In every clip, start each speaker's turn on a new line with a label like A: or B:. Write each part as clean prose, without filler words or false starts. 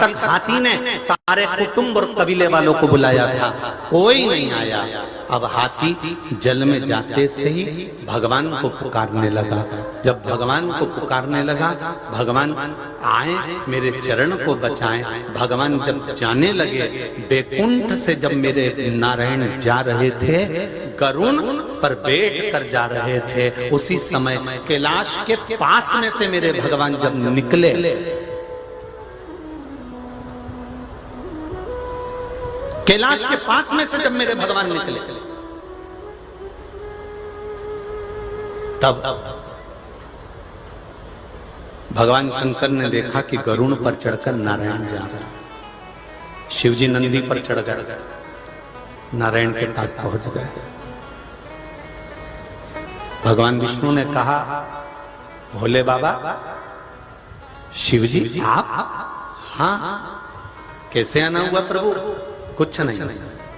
A: तक हाथी ने सारे कुटुंब और कबीले वालों को बुलाया था, कोई नहीं आया। अब हाथी जल में जाते से ही भगवान को पुकारने लगा। जब भगवान को पुकारने लगा, भगवान आए मेरे चरण को बचाएं। भगवान जब जाने लगे, बैकुंठ से जब मेरे नारायण जा रहे थे, गरुण पर बैठ कर जा रहे थे, उसी समय कैलाश के पास में से मेरे भगवान जब निकले, कैलाश के पास में से जब मेरे भगवान निकले, तब भगवान शंकर ने देखा कि गरुण पर चढ़कर नारायण जा रहा। शिवजी नंदी पर चढ़ गए, नारायण के पास पहुंच गए। भगवान विष्णु ने कहा, भोले बाबा, शिवजी आप? हाँ। कैसे आना हुआ प्रभु? कुछ नहीं,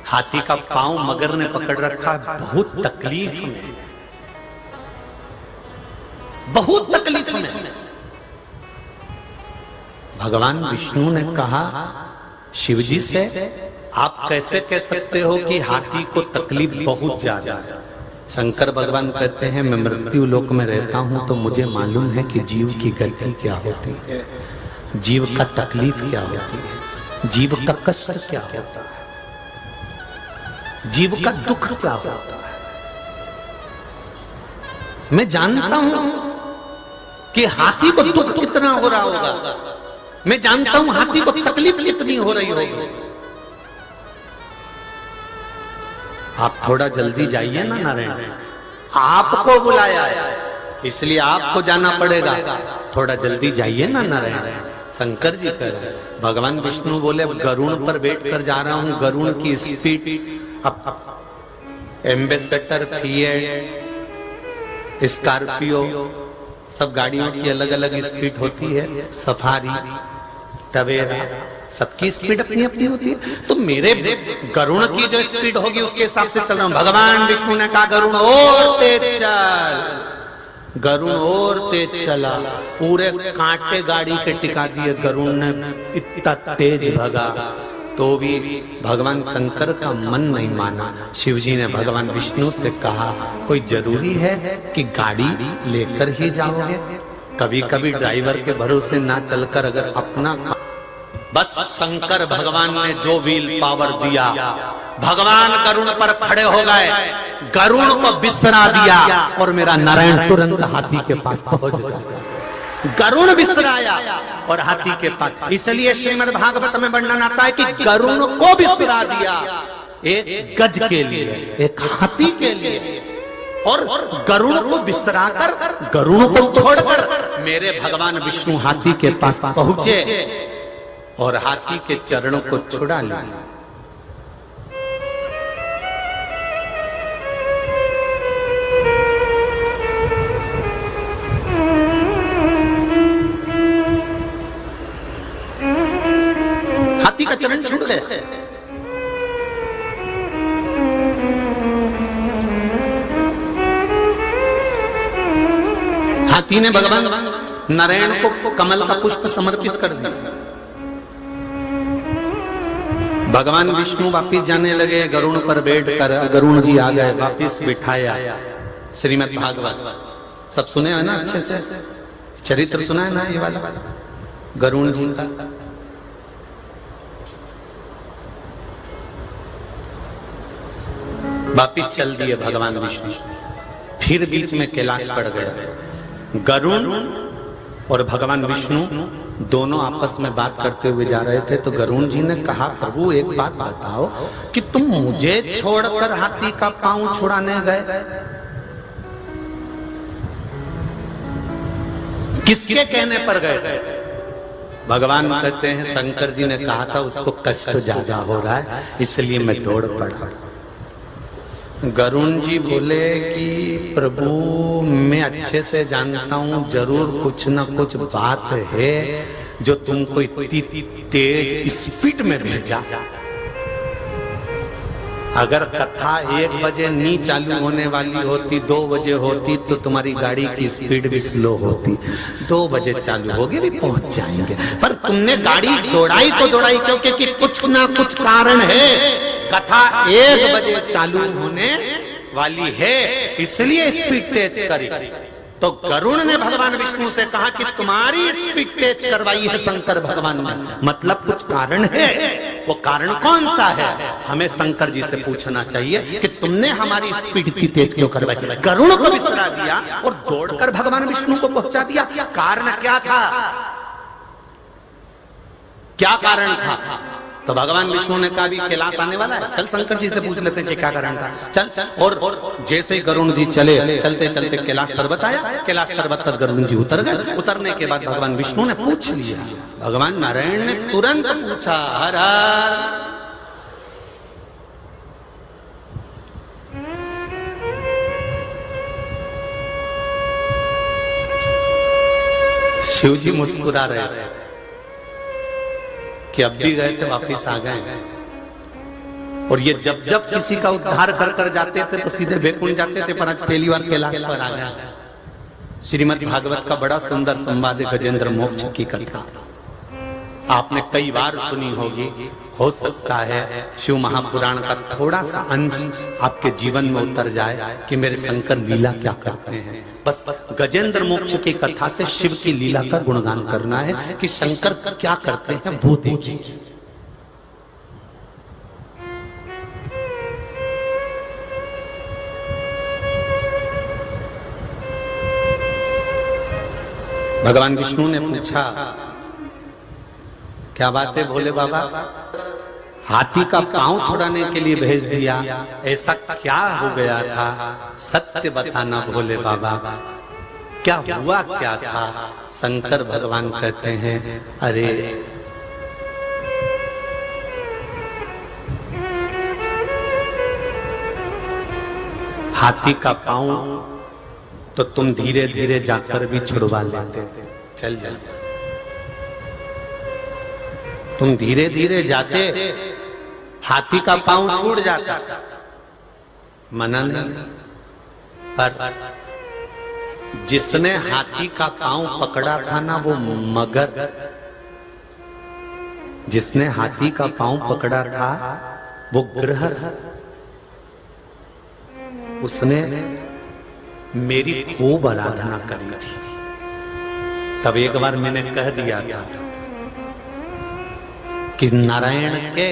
A: हाथी का पांव मगर ने पकड़ रखा, बहुत तकलीफ में, बहुत तकलीफ में। भगवान विष्णु ने कहा शिवजी से, आप कैसे कह सकते हो कि हाथी को तकलीफ बहुत ज्यादा है? शंकर भगवान कहते हैं, मैं मृत्यु लोक में रहता हूं तो मुझे मालूम है कि जीव की गति क्या होती है, जीव का तकलीफ क्या होती है, जीव का कष्ट क्या होता है, जीव का दुख क्या होता है। मैं जानता हूं कि हाथी को दुख कितना हो रहा होगा, मैं जानता हूं हाथी को तकलीफ कितनी हो रही होगी। आप थोड़ा जल्दी जाइए ना नारायण, आपको बुलाया है इसलिए आपको जाना पड़ेगा, थोड़ा जल्दी जाइए ना नारायण। शंकर जी कह रहे, भगवान विष्णु बोले, गरुण पर बैठ कर जा रहा हूं, गरुण की स्पीड, अब एम्बेसडर, फिएट, स्कॉर्पियो, सब गाड़ियों की अलग अलग स्पीड होती है, सफारी, टवेरा, सबकी स्पीड अपनी अपनी होती है। तो मेरे गरुण की जो स्पीड होगी उसके हिसाब से चल रहा हूं। भगवान विष्णु ने कहा, गरुण और तेज चल। गरुण और तेज चला, पूरे कांटे गाड़ी के टिका दिए। गरुण ने इतना तेज भगा तो भी भगवान शंकर का मन नहीं माना। शिवजी ने भगवान विष्णु से कहा, कोई जरूरी है कि गाड़ी लेकर ही जाओगे? कभी कभी ड्राइवर के भरोसे ना चलकर अगर अपना, बस शंकर भगवान ने जो व्हील पावर दिया, भगवान गरुण पर खड़े हो गए, गरुण को बिसरा दिया और मेरा नारायण तुरंत हाथी के पास पहुंच गया। गरुण बिसराया और हाथी के पास। इसलिए श्रीमद् भागवत में वर्णन आता है कि गरुण को बिसरा दिया, एक गज के लिए, एक हाथी के लिए, और गरुण को बिसराकर, गरुण को छोड़कर मेरे भगवान विष्णु हाथी के पास पहुंचे और हाथी के चरणों को छुड़ा लिया। हाथी का चरण छूट गया। हाथी ने भगवान नारायण को कमल का पुष्प समर्पित कर दिया। भगवान विष्णु वापिस जाने लगे, गरुण पर बैठकर गरुण जी आ गए, वापिस बिठाया। श्रीमद् भागवत सब सुने है ना, अच्छे से चरित्र सुना है ना ये वाला गरुण जी का। वापिस चल दिए भगवान विष्णु। फिर बीच में कैलाश पड़ गया। गरुण और भगवान विष्णु दोनों आपस में बात करते हुए जा रहे थे। तो गरुण जी ने कहा, प्रभु एक बात बताओ कि तुम मुझे छोड़कर हाथी का पांव छुड़ाने गए, किसके कहने पर गए? भगवान कहते हैं, शंकर जी ने कहा था उसको कष्ट ज्यादा हो रहा है इसलिए मैं दौड़ पड़ा। गरुण जी बोले कि प्रभु मैं अच्छे से जानता हूं, जरूर कुछ न कुछ बात है जो तुमको इतनी तेज स्पीड में भेजा। अगर कथा 1 बजे नहीं चालू होने वाली होती, 2 बजे होती, तो तुम्हारी गाड़ी की स्पीड भी स्लो होती। 2 बजे चालू होगी भी पहुंच जाएंगे, पर तुमने गाड़ी दौड़ाई तो दौड़ाई क्योंकि कुछ ना कुछ कारण है। कथा 1 बजे चालू होने वाली है, इसलिए स्पीड तेज करी। तो गरुड़ ने भगवान विष्णु से कहा कि तुम्हारी स्पीड तेज करवाई है शंकर भगवान ने, मतलब कुछ कारण है। वो कारण कौन सा है, हमें शंकर जी से पूछना चाहिए कि तुमने हमारी स्पीड इतनी तेज क्यों करवाई। गरुड़ को बिसरा दिया और दौड़कर भगवान विष्णु को पहुंचा दिया। कारण क्या था, क्या कारण था? तो भगवान विष्णु ने कहा भी कैलाश आने वाला है, चल शंकर जी से पूछ लेते हैं कि क्या कारण था। चल और जैसे ही गरुड़ जी चले, चलते चलते कैलाश पर्वत आया। कैलाश पर्वत पर गरुड़ जी उतर गए। उतरने के बाद भगवान विष्णु ने पूछ लिया। भगवान नारायण ने तुरंत पूछा, हर हर। शिव जी मुस्कुरा रहे थे कि अब भी गए थे वापिस आ गए। और ये जब जब किसी का उद्धार कर कर जाते थे तो सीधे वैकुंठ जाते थे, पर आज पहली बार कैलाश पर आ गए। श्रीमद् भागवत का बड़ा सुंदर संवाद है गजेंद्र मोक्ष की कथा, आपने कई बार सुनी होगी। हो सकता है शिव महापुराण का थोड़ा सा अंश आपके जीवन में उतर जाए कि मेरे शंकर लीला क्या करते हैं। बस गजेंद्र मोक्ष की कथा से शिव की लीला का गुणगान करना है कि शंकर क्या करते हैं वो देखिए। भगवान विष्णु ने पूछा, क्या बात है भोले बाबा, हाथी का पांव छुड़ाने के लिए भेज दिया, ऐसा क्या हो गया था, सत्य बताना भोले बाबा, क्या हुआ क्या था। शंकर भगवान कहते हैं, अरे हाथी का पांव तो तुम धीरे धीरे जाकर भी छुड़वा लेते, चल जाते। तुम धीरे धीरे जाते, हाथी का पांव छूट जाता, मना नहीं। पर जिसने हाथी का पांव पकड़ा था ना, वो मगर, जिसने हाथी का पांव पकड़ा था वो ग्रह, उसने मेरी खूब आराधना करी थी। तब एक बार मैंने कह दिया था कि नारायण के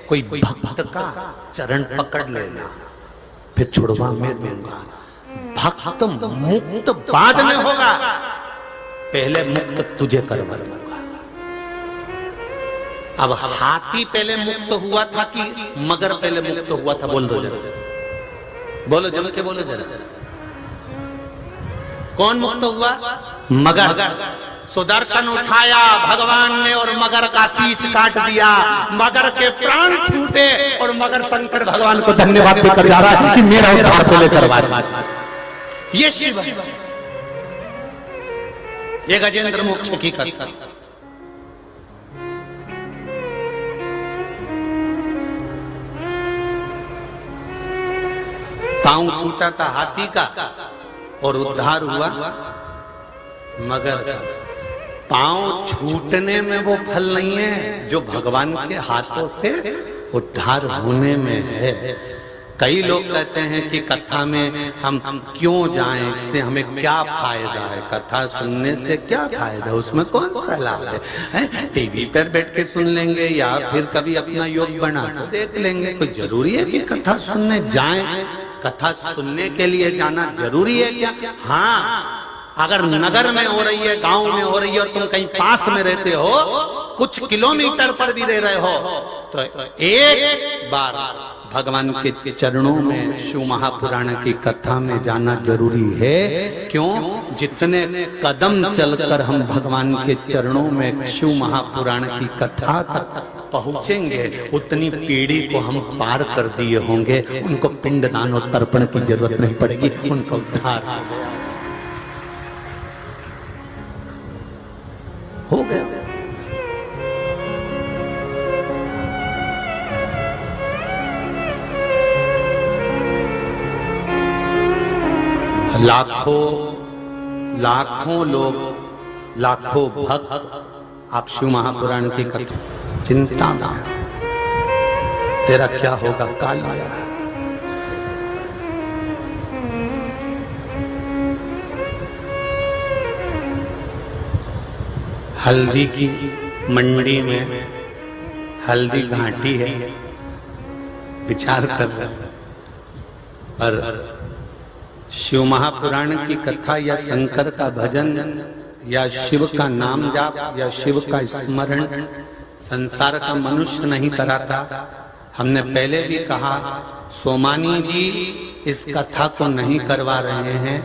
A: कोई भक्त का चरण पकड़ लेना, फिर छुड़वा मैं दूंगा। भक्त मुक्त बाद में होगा, पहले मुक्त तुझे करवा दूंगा। अब हाथी पहले मुक्त हुआ था कि मगर पहले मुक्त हुआ था, बोल दो जरा, बोलो जम के बोलो जरा, कौन मुक्त हुआ? मगर। सुदर्शन उठाया भगवान ने और मगर का शीश काट दिया, मगर के प्राण छूटे और मगर शंकर भगवान को धन्यवाद देकर जा रहा है कि मेरा उद्धार पहले करवा दिया। ये शिव, ये गजेंद्र मोक्ष की कथा। पांव छूटा था हाथी का और उद्धार हुआ मगर का। पांव छूटने में वो फल नहीं है जो भगवान के हाथों से उद्धार होने में है। कई लोग कहते हैं कि कथा में हम क्यों जाएं, इससे हमें क्या फायदा है, कथा सुनने से क्या फायदा, उसमें कौन सा लाभ है? टीवी पर बैठ के सुन लेंगे या फिर कभी अपना योग बना तो देख लेंगे। कोई जरूरी है कि कथा सुनने जाएं? कथा सुनने के लिए जाना जरूरी है क्या? हाँ, अगर नगर में हो रही है, गांव में हो रही है और तुम कहीं पास में रहते हो, कुछ किलोमीटर पर भी रह रहे हो, तो एक बार भगवान के चरणों में शिव महापुराण की कथा में जाना जरूरी है। क्यों? जितने कदम चलकर हम भगवान के चरणों में शिव महापुराण की कथा तक पहुंचेंगे, उतनी पीढ़ी को हम पार कर दिए होंगे। उनको पिंडदान और तर्पण की जरूरत नहीं पड़ेगी, उनका उद्धार हो गया। लाखों लोग, लाखों भक्त आप शिव महापुराण की कथा चिंता ना, तेरा क्या होगा काल आया है। हल्दी की मंडी में हल्दी घाटी है, विचार कर रहे, और शिव महापुराण की कथा या शंकर का भजन या शिव का नाम जाप या शिव का स्मरण संसार का मनुष्य नहीं कराता। हमने पहले भी कहा, सोमानी जी इस कथा को नहीं करवा रहे हैं,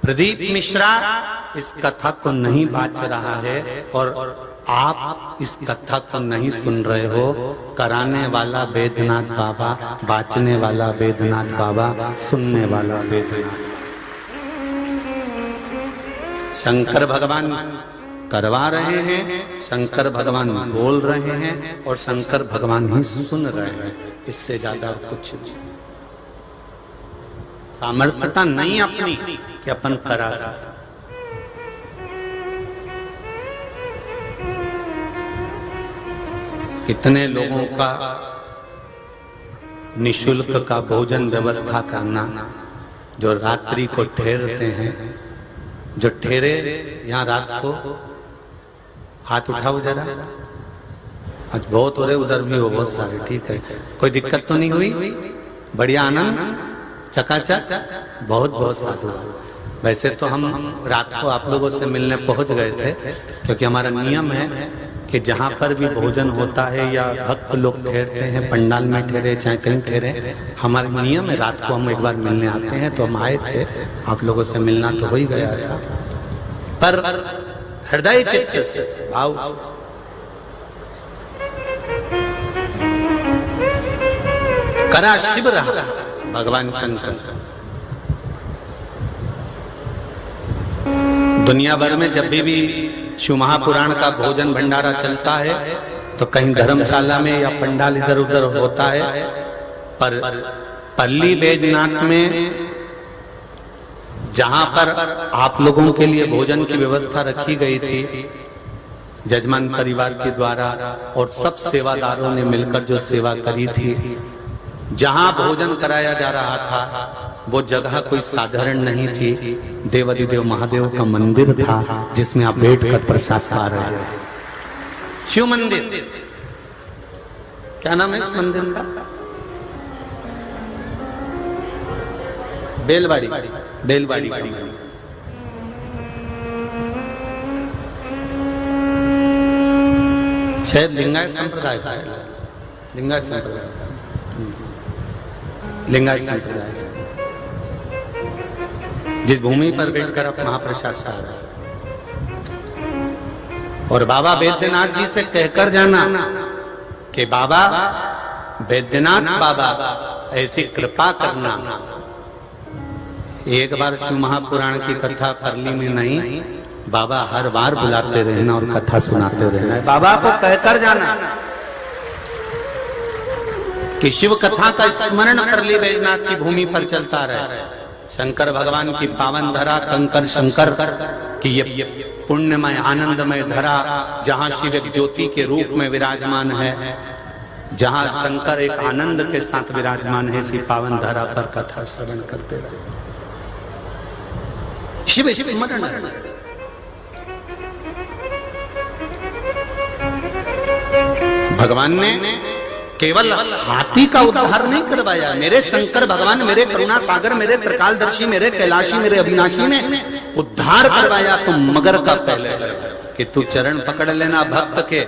A: प्रदीप मिश्रा इस कथा को नहीं बाच रहा है, और आप इस कथा को नहीं सुन रहे हो। कराने वाला बैद्यनाथ बाबा, बाचने वाला बैद्यनाथ बाबा, सुनने वाला बैद्यनाथ। शंकर भगवान करवा रहे हैं, शंकर भगवान बोल रहे हैं, और शंकर भगवान ही सुन रहे हैं। इससे ज्यादा कुछ नहीं। सामर्थ्यता नहीं अपनी कि अपन करा सकते। कितने लोगों का निशुल्क का भोजन व्यवस्था करना, जो रात्रि को ठहरते हैं, जो ठहरे यहाँ रात को, हाथ उठाओ जरा। आज बहुत हो रहे, उधर भी हो बहुत सारे, ठीक है, कोई दिक्कत तो नहीं हुई, बढ़िया आनंद चकाचक, बहुत बहुत साधु। वैसे तो हम रात को आप लोगों से मिलने पहुंच गए थे, क्योंकि हमारा नियम है कि जहाँ पर भी भोजन होता है या भक्त लोग ठहरते हैं, पंडाल में ठहरे चाहे कहीं ठहरे, हमारा नियम है रात को हम एक बार मिलने आते हैं। तो हम आए थे, आप लोगों से मिलना तो हो ही गया था, पर हृदय चित्त से भाव करा शिव रहा भगवान शंकर। दुनिया भर में जब भी शिव महापुराण का भोजन भंडारा चलता है तो कहीं धर्मशाला में या पंडाल इधर उधर होता है, पर पल्ली बैजनाथ में जहां पर आप लोगों के लिए भोजन की व्यवस्था रखी गई थी जजमान परिवार के द्वारा, और सब सेवादारों ने मिलकर जो सेवा करी थी, जहां भोजन कराया जा रहा था वो जगह कोई साधारण नहीं थी। देवाधिदेव महादेव का मंदिर था, जिसमें आप बैठकर प्रसाद पा रहे थे। शिव मंदिर, क्या नाम है इस मंदिर का? बेलवाड़ी, बेलवाड़ी का मंदिर। शायद लिंगायत संप्रदाय का है, लिंगायत संप्रदाय, लिंगायत संप्रदाय से जिस भूमि पर बैठकर आप महाप्रसाद खा रहे हैं। और बाबा बैद्यनाथ जी से कहकर जाना कि बाबा बैद्यनाथ बाबा ऐसी कृपा करना। एक बार शिव महापुराण की कथा करली में नहीं, बाबा हर बार बुलाते रहना और कथा सुनाते रहना। बाबा को कहकर जाना कि शिव कथा का स्मरण करली बैजनाथ की भूमि पर चलता रहे। शंकर भगवान की पावन धरा, कंकर शंकर की ये पुण्यमय आनंदमय धरा, जहां शिव एक ज्योति के रूप में विराजमान है, जहां शंकर एक आनंद के साथ विराजमान है, इसी पावन धरा पर कथा श्रवण करते रहे। शिव स्मरण भगवान ने केवल हाथी का उद्धार नहीं करवाया। मेरे शंकर भगवान, मेरे करुणा सागर, मेरे त्रिकालदर्शी, मेरे कैलाशी, मेरे अविनाशी ने उद्धार करवाया तो मगर का पहले कि तू चरण पकड़ लेना भक्त के।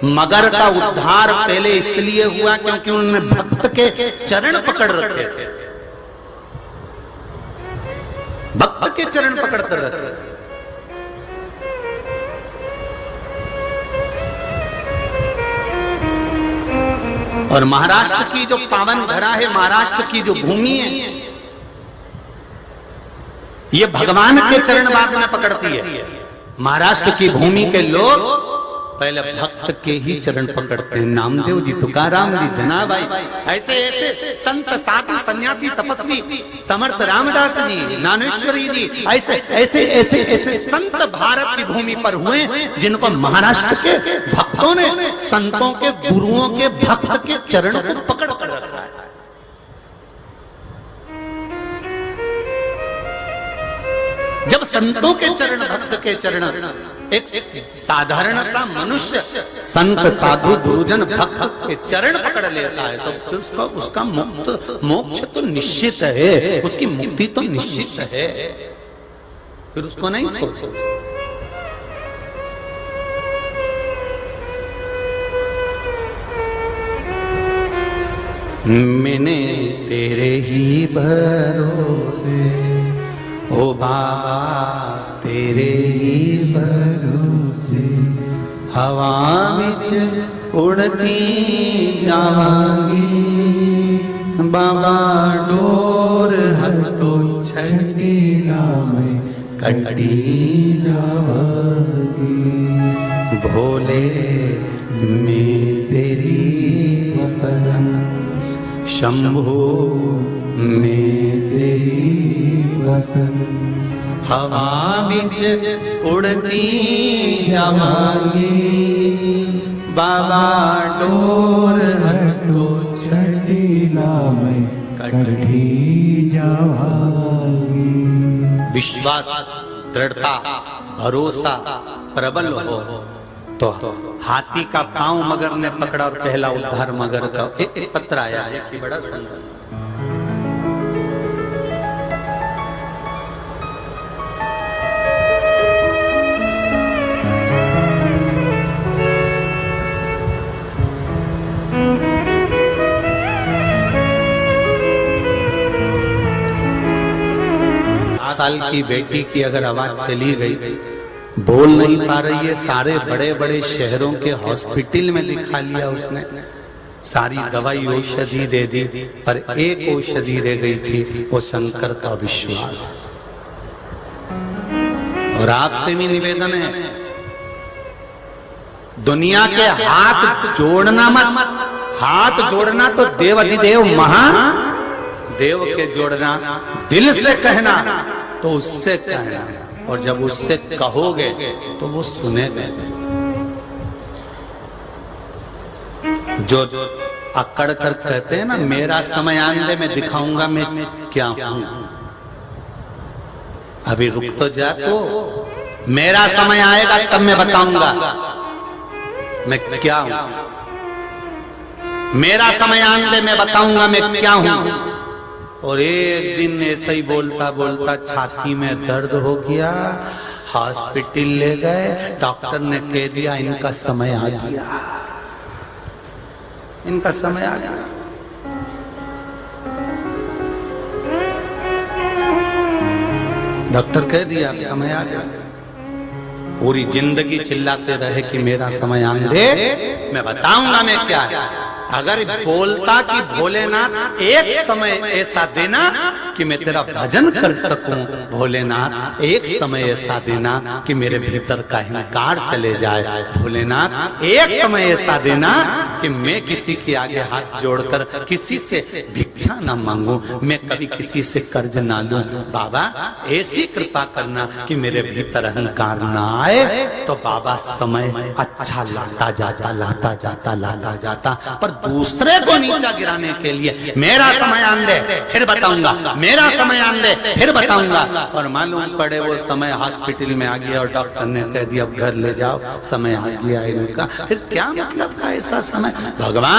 A: मगर का उद्धार पहले इसलिए हुआ क्योंकि उन्होंने भक्त के चरण पकड़ रखे थे, भक्त के चरण पकड़ कर रखे। और महाराष्ट्र की जो पावन धरा है, महाराष्ट्र की जो भूमि है, ये भगवान के चरण बाद में पकड़ती है। महाराष्ट्र की भूमि के लोग पहले भक्त के ही चरण पकड़ते हैं। नामदेव जी, तुकाराम जी, जनाबाई, ऐसे ऐसे संत साधु सन्यासी तपस्वी, समर्थ रामदास जी, ज्ञानेश्वरी जी, ऐसे ऐसे ऐसे ऐसे संत भारत की भूमि पर हुए जिनको महाराष्ट्र के भक्तों ने संतों के गुरुओं के भक्त के चरण को पकड़ कर रखा है। जब संतों के चरण, भक्त के चरण, एक साधारण सा मनुष्य संत साधु गुरुजन भक्त के चरण पकड़ लेता है तो फिर उसका मोक्ष तो निश्चित है, उसकी मुक्ति तो निश्चित है। फिर उसको नहीं सोचो। मैंने तेरे ही भरोसे, ओ बाबा तेरे ही भरोसे, हवा विच उड़ती जावांगी, बाबा डोर हथों छड़ी मैं कटी जावांगी, भोले मैं तेरी वतन, शंभो मैं तेरी वतन, हवा बिच उड़ती जावांगी, बाबा डोर हथों छड़ी मैं कटी जावांगी। विश्वास, दृढ़ता, भरोसा प्रबल हो तो हाथी का पांव मगर ने पकड़ा और पहला उद्धार मगर का। एक पत्र आया है कि बड़ा सुंदर, साल की बेटी की अगर आवाज चली गई, बोल नहीं पा रही है, सारे बड़े बड़े शहरों के हॉस्पिटल में दिखा लिया उसने, सारी दवाई औषधि दे दी, पर एक औषधि रह गई थी, वो शंकर का विश्वास। और आपसे भी निवेदन है, दुनिया के हाथ जोड़ना मत, हाथ जोड़ना तो देवाधिदेव महादेव के जोड़ना, दिल से कहना तो उससे कहना, और जब उससे कहोगे तो वो सुनेगा। जो अकड़ कर कहते हैं ना, मेरा समय आने में दिखाऊंगा मैं क्या हूं, अभी रुक तो जा, तो मेरा समय आएगा तब मैं बताऊंगा मैं क्या हूं, मेरा समय आने में बताऊंगा मैं क्या हूं। और एक दिन ऐसे ही बोलता बोलता छाती में दर्द हो गया, हॉस्पिटल ले गए, डॉक्टर ने कह दिया इनका समय आ गया, इनका समय आ गया। डॉक्टर कह दिया अब समय आ गया। पूरी जिंदगी चिल्लाते रहे कि मेरा समय आने दे, मैं बताऊंगा मैं क्या है। अगर बोलता कि भोलेनाथ एक समय ऐसा देना कि मैं तेरा भजन कर सकूं, भोलेनाथ एक समय ऐसा देना कि मेरे भीतर का अहंकार चले जाए, भोलेनाथ एक समय ऐसा देना कि मैं किसी के आगे हाथ जोड़कर किसी से भिक्षा न मांगू, मैं कभी किसी से कर्ज ना लूं। बाबा ऐसी कृपा करना कि मेरे भीतर अहंकार ना आए। तो बाबा समय अच्छा लाता जाता लाता जाता लाता जाता, पर दूसरे को नीचा गिराने के लिए मेरा समय आन दे फिर बताऊंगा, मेरा समय आन दे फिर बताऊंगा। और मालूम पड़े वो समय हॉस्पिटल में आ गया और डॉक्टर ने कह दिया अब घर ले जाओ, समय आ गया इनका। फिर क्या मतलब था ऐसा समय? भगवान